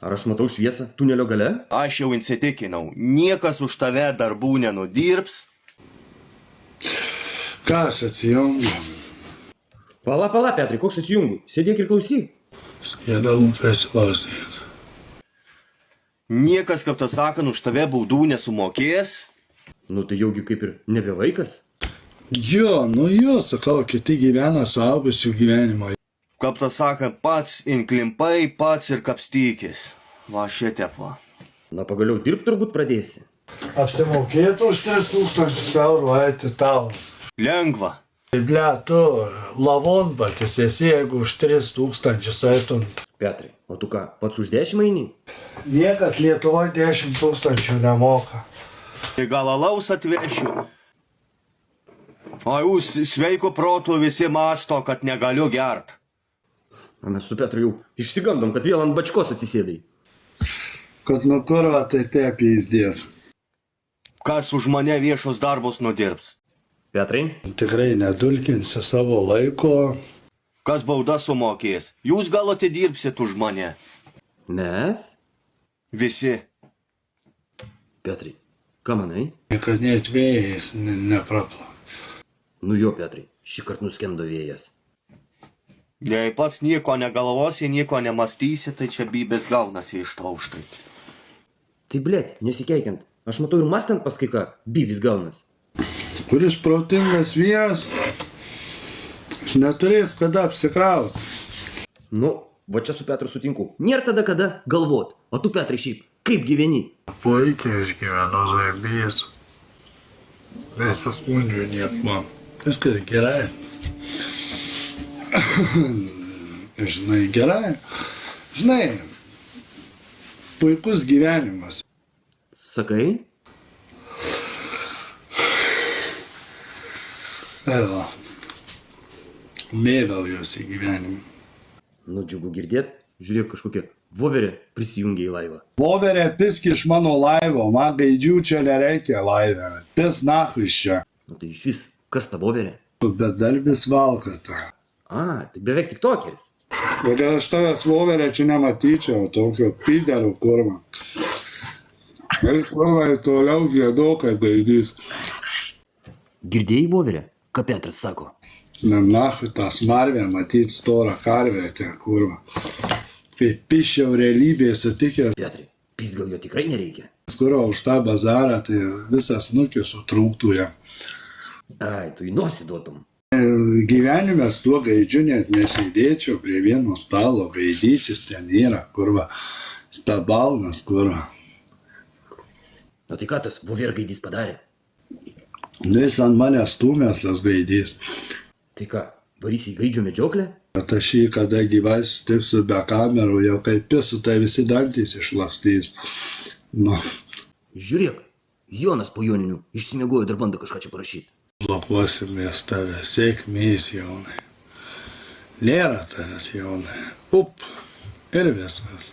Ar aš matau šviesą tunelio gale? Aš jau įsitikinau, niekas už tave darbų nenudirbs. Ką aš atsijungiu? Pala, Petrai, koks atsijungiu? Sėdėk ir klausyk. Sėdalų prisiklausyti. Niekas, kaip tas sakant, už tave baudų nesumokės. Nu tai jaugi kaip ir nebe vaikas. Jo, sakau, kiti gyvena suaugusių gyvenimo. Kaip tas sakant, pats inklimpai, pats ir kapstykis. Va šitepa. Na pagaliau dirbt turbūt pradėsi. Apsimokėtų už 3000 eurų eiti tau. Lengva. Ble, tu lavonbatis esi, jeigu už 3000 eitum. Petrai, o tu ką, pats už 10 eini? Niekas Lietuvoje 10 000 nemoka. Tai gal alaus atvešiu? O jūs sveiko proto visi masto, kad negaliu gert. O mes su Petru jau išsigandom, kad vėl ant bačkos atsisėdai. Kad nuo kurva tai taip įzdės. Kas už mane viešos darbus nudirbs? Petrai? Tikrai nedulkinsi savo laiko. Kas bauda sumokės? Jūs gal atidirbsit už mane? Mes? Visi. Petrai, ką manai? Kad net vėjas neprapla. Nu jo, Petrai, šį kartą nuskendo vėjas. Jei pats nieko negalvosi, nieko nemastysi, tai čia bybės gaunasi iš tauštai. Tai blėt, nesikeikiant. Aš matau ir mastant pas kai ką, bybis gaunas. Kuris protingas vyras, jis neturės kada apsikrauti. Nu, va čia su Petru sutinku. Nėra tada kada galvot. O tu, Petrai, šiaip, kaip gyveni? Puikiai išgyvenu zaibys. Nesiskundžiu nieko. Viskas gerai. Žinai, gerai. Žinai, puikus gyvenimas. Sakai? Eva, mėgaujuosi gyvenimu. Nu, džiugu girdėt. Žiūrėk, kažkokia voverė prisijungė į laivą. Voverė piski iš mano laivo, man gaidžių čia nereikia laivę. Pis nahu iš čia. Nu tai iš vis, kas ta voverė? Bedarbis valkata. A, tai beveik tik tokeris. Kodėl aš tavęs voverė čia nematyčiau, tokio piderio kurva. Ir kurva ir toliau gėdokai gaidys. Girdėjai voverę? Ką Petras sako? Nahu tą smarvę matyt storą karvę, te kurva. Kaip piščiau realybėje sutikęs. Petrai, pist gal jo tikrai nereikia? Skuro už tą bazarą, tai visas nukis sutrūktų ją. Ai, tu į nosį duotum. Gyvenime su tuo gaidžiu net nesėdėčiau prie vieno stalo, gaidysis ten yra, kurva, stabalnas, kurva. O tai ką tas vovergaidys padarė? Jis ant mane stūmės tas gaidys. Tai ką, varysi į gaidžio medžioklę? Bet aš jį, kada gyvais tiksiu be kamerų, jau kaip pisu, tai visi dantys išlakstys. Nu. Žiūrėk, Jonas po Joninių išsimiegojo dar bando kažką čia parašyti. Blokuosimės tave, sėkmės, Jonai. Nėra tavęs, Jonai. Up. Ir viskas.